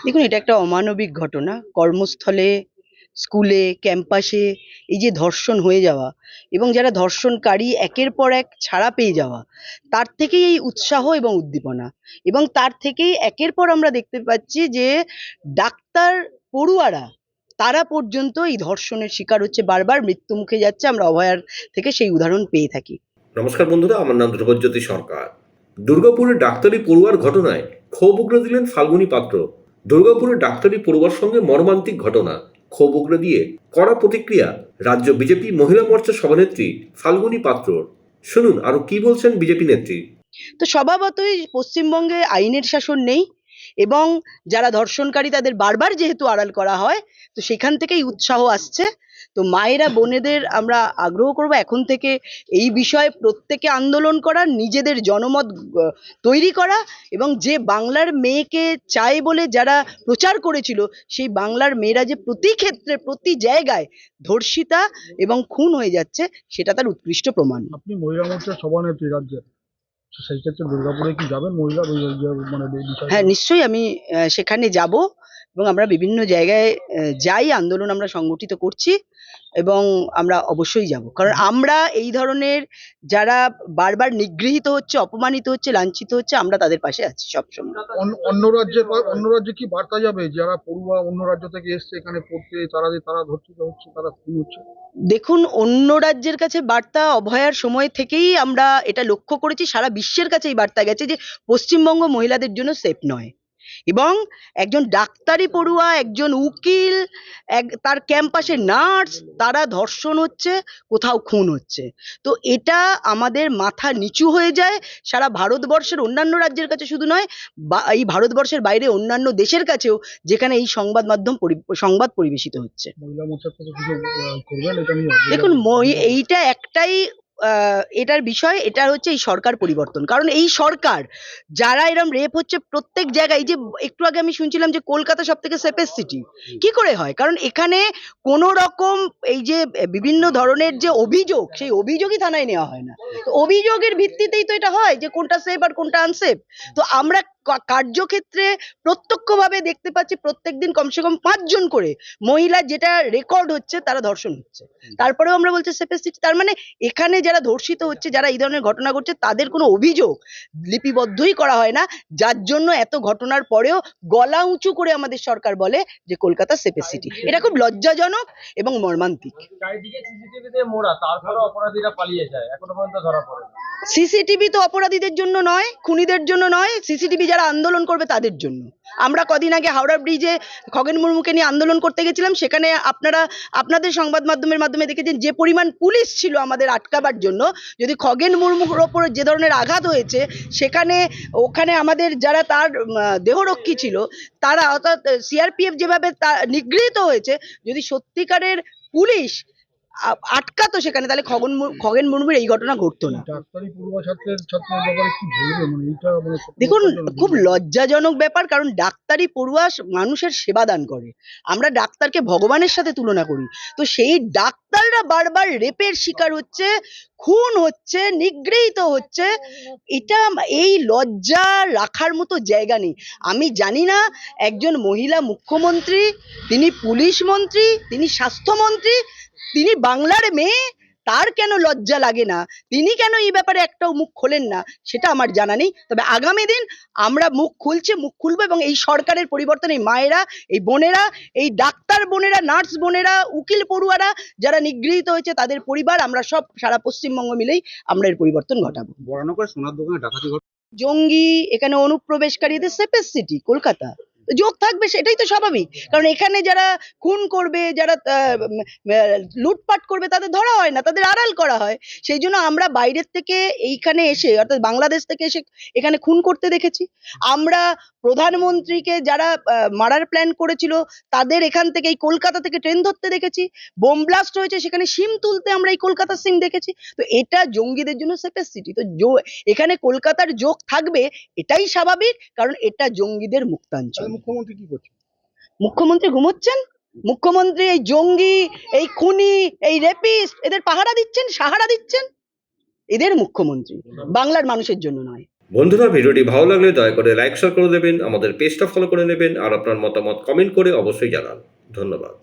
দেখুন, এটা একটা অমানবিক ঘটনা। কর্মস্থলে, স্কুলে, ক্যাম্পাসে এই যে ধর্ষণ হয়ে যাওয়া এবং যারা ধর্ষণকারী একের পর এক ছাড়া পেয়ে যাওয়া, তার থেকেই এই উৎসাহ এবং উদ্দীপনা। এবং তার থেকেই একের পর আমরা দেখতে পাচ্ছি যে ডাক্তার, পড়ুয়ারা তারা পর্যন্ত এই ধর্ষণের শিকার হচ্ছে, বারবার মৃত্যুমুখে যাচ্ছে। আমরা অভয়ার থেকে সেই উদাহরণ পেয়ে থাকি। নমস্কার বন্ধুরা, আমার নাম ধ্রুবজ্যোতি সরকার। দুর্গাপুরের ডাক্তারি পড়ুয়ার ঘটনায় ক্ষোভ উগরে দিলেন ফাল্গুনী পাত্র। দুর্গাপুরের ডাক্তারি পড়ুয়ার সঙ্গে মর্মান্তিক ঘটনা, ক্ষোভ উগরে দিয়ে কড়া প্রতিক্রিয়া রাজ্য বিজেপি মহিলা মোর্চার সভানেত্রী ফাল্গুনী পাত্রর। শুনুন আরো কি বলছেন বিজেপি নেত্রী। তো স্বভাবতই পশ্চিমবঙ্গে আইনের শাসন নেই এবং যারা ধর্ষণকারী তাদের বারবার যেহেতু আড়াল করা হয়, তো সেখান থেকেই উৎসাহ আসছে। তো মায়েরা, বোনেদের আমরা আগ্রহ করব এখন থেকে এই বিষয়ে প্রত্যেকে আন্দোলন করা, নিজেদের জনমত তৈরি করা এবং যে বাংলার মেয়েকে চায় বলে যারা প্রচার করেছিল, সেই বাংলার মেয়েরা যে প্রতি ক্ষেত্রে, প্রতি জায়গায় ধর্ষিতা এবং খুন হয়ে যাচ্ছে, সেটা তার উৎকৃষ্ট প্রমাণ। আপনি মহিলা মোর্চার সভানেত্রী রাজ্যের, সেই ক্ষেত্রে দুর্গাপুরে কি যাবেন মহিলা মানে এই বিষয়ে? হ্যাঁ, নিশ্চয়ই আমি সেখানে যাব এবং আমরা বিভিন্ন জায়গায় যাই, আন্দোলন আমরা সংগঠিত করছি এবং আমরা অবশ্যই যাব। কারণ আমরা এই ধরনের যারা বারবার নিগৃহীত হচ্ছে, অপমানিত হচ্ছে, লাঞ্ছিত হচ্ছে, আমরা তাদের পাশে আছি সবসময়। অন্য রাজ্যে কি বার্তা যাবে, যারা পড়ুয়া অন্য রাজ্য থেকে এসছে এখানে পড়তে, তারা ধর্ষিত হচ্ছে, তারা খুন হচ্ছে? দেখুন, অন্য রাজ্যের কাছে বার্তা অভয়ার সময় থেকেই আমরা এটা লক্ষ্য করেছি, সারা বিশ্বের কাছে এই বার্তা গেছে যে পশ্চিমবঙ্গ মহিলাদের জন্য সেফ নয়। এবং একজন ডাক্তারি পড়ুয়া, একজন উকিল, তার ক্যাম্পাসে নার্স, তারা ধর্ষণ হচ্ছে, কোথাও খুন হচ্ছে। তো এটা আমাদের মাথা নিচু হয়ে যায় সারা ভারতবর্ষের অন্যান্য রাজ্যের কাছে শুধু নয়, বা এই ভারতবর্ষের বাইরে অন্যান্য দেশের কাছেও, যেখানে এই সংবাদ মাধ্যম সংবাদ পরিবেশিত হচ্ছে। মহিলা মোর্চার থেকে কিছু করবেন এটা নিয়ে? দেখুন, এইটা একটাই এটার বিষয়, এটা হচ্ছে এই সরকার পরিবর্তন। কারণ এই সরকার, যারা এরম রেপ হচ্ছে প্রত্যেক জায়গায়, এই যে একটু আগে আমি শুনছিলাম যে কলকাতা সব থেকে সেফেস্ট সিটি, কি করে হয়? কারণ এখানে কোনো রকম এই যে বিভিন্ন ধরনের যে অভিযোগ, সেই অভিযোগই থানায় নেওয়া হয় না। তো অভিযোগের ভিত্তিতেই তো এটা হয় যে কোনটা সেফ আর কোনটা আনসেফ। তো আমরা কার্যক্ষেত্রে প্রত্যক্ষভাবে দেখতে পাচ্ছি প্রত্যেকদিন কমসে কম 5 জন করে মহিলা, যেটা রেকর্ড হচ্ছে, তারা ধর্ষণ হচ্ছে। তারপরেও আমরা বলছি সেফেস্ট সিটি। তার মানে এখানে যারা ধর্ষিত হচ্ছে, যারা এই ধরনের ঘটনা ঘটছে, তাদের কোনো অভিযোগ লিপিবদ্ধই করা হয় না, যার জন্য এত ঘটনার পরেও গলা উঁচু করে আমাদের সরকার বলে যে কলকাতা সেফেস্ট সিটি। এটা খুব লজ্জাজনক এবং মর্মান্তিক। চারিদিকে সিসিটিভি দিয়ে মোড়া, তারপরে অপরাধীরা পালিয়ে যায়, এখনো পর্যন্ত ধরা পড়ে না। সিসিটিভি তো অপরাধীদের জন্য নয়, খুনিদের জন্য নয়, সিসিটিভি যারা আন্দোলন করবে তাদের জন্য। আমরা কদিন আগে হাওড়া ব্রিজে খগেন মুর্মুকে নিয়ে আন্দোলন করতে গেছিলাম, সেখানে আপনারা আপনাদের সংবাদ মাধ্যমের মাধ্যমে দেখেছেন যে পরিমাণ পুলিশ ছিল আমাদের আটকাবার জন্য। যদি খগেন মুর্মুর ওপর যে ধরনের আঘাত হয়েছে, সেখানে ওখানে আমাদের যারা তার দেহরক্ষী ছিল, তারা, অর্থাৎ সিআরপিএফ যেভাবে নিগৃহীত হয়েছে, যদি সত্যিকারের পুলিশ আটকাতো সেখানে, তাহলে খগেন মুর্মুর এই ঘটনা ঘটতো না। ডাক্তারি পড়ুয়া ছাত্রের ব্যাপারে কি বলবে, মানে এটা মানে দেখুন, খুব লজ্জাজনক ব্যাপার। কারণ ডাক্তারি পড়ুয়া মানুষের সেবা দান করে, আমরা ডাক্তারকে ভগবানের সাথে তুলনা করি। তো সেই ডাক্তাররা বারবার রেপের শিকার হচ্ছে, খুন হচ্ছে, নিগৃহীত হচ্ছে। এটা, এই লজ্জা রাখার মতো জায়গা নেই। আমি জানি না একজন মহিলা মুখ্যমন্ত্রী, তিনি পুলিশ মন্ত্রী, তিনি স্বাস্থ্যমন্ত্রী, তিনি বাংলার মেয়ে, তার কেন লজ্জা লাগে না, তিনি কেন এই ব্যাপারে একটাও মুখ খোলেন না, সেটা আমার জানা নেই। তবে আগামী দিন আমরা মুখ খুলছি, মুখ খুলবো এবং এই সরকারের পরিবর্তন, এই মায়েরা, এই বোনেরা, এই ডাক্তার বোনেরা, নার্স বোনেরা, উকিল পড়ুয়ারা যারা নিগৃহীত হয়েছে, তাদের পরিবার, আমরা সব সারা পশ্চিমবঙ্গ মিলেই আমরা এর পরিবর্তন ঘটাবো। বরানগর করে সোনার দোকানে ডাকাতি ঘটে। জঙ্গি এখানে অনুপ্রবেশকারীদের সেফেস্ট সিটি কলকাতা, যোগ থাকবে, সেটাই তো স্বাভাবিক। কারণ এখানে যারা খুন করবে, যারা লুটপাট করবে, তাদের ধরা হয় না, তাদের আড়াল করা হয়। সেই জন্য আমরা বাইরের থেকে এইখানে এসে, অর্থাৎ বাংলাদেশ থেকে এসে এখানে খুন করতে দেখেছি। আমরা প্রধানমন্ত্রীকে যারা মারার প্ল্যান করেছিল, তাদের এখান থেকে, এই কলকাতা থেকে ট্রেন ধরতে দেখেছি। বোম ব্লাস্ট হয়েছে, সেখানে সিম তুলতে আমরা এই কলকাতার সিম দেখেছি। তো এটা জঙ্গিদের জন্য সেফেস্ট সিটি। তো এখানে কলকাতার যোগ থাকবে, এটাই স্বাভাবিক, কারণ এটা জঙ্গিদের মুক্তাঞ্চল। মুখ্যমন্ত্রী কি করছে? মুখ্যমন্ত্রী ঘুমোচ্ছেন। মুখ্যমন্ত্রী এই জঙ্গি, এই খুনি, এই রেপিস্ট, এদের পাহারা দিচ্ছেন, সাহারা দিচ্ছেন। এদের মুখ্যমন্ত্রী, বাংলার মানুষের জন্য নয়। বন্ধুরা, ভিডিওটি ভালো লাগলে দয়া করে লাইক শেয়ার করে দেবেন, আমাদের পেজটা ফলো করে নেবেন আর আপনার মতামত কমেন্ট করে অবশ্যই জানান। ধন্যবাদ।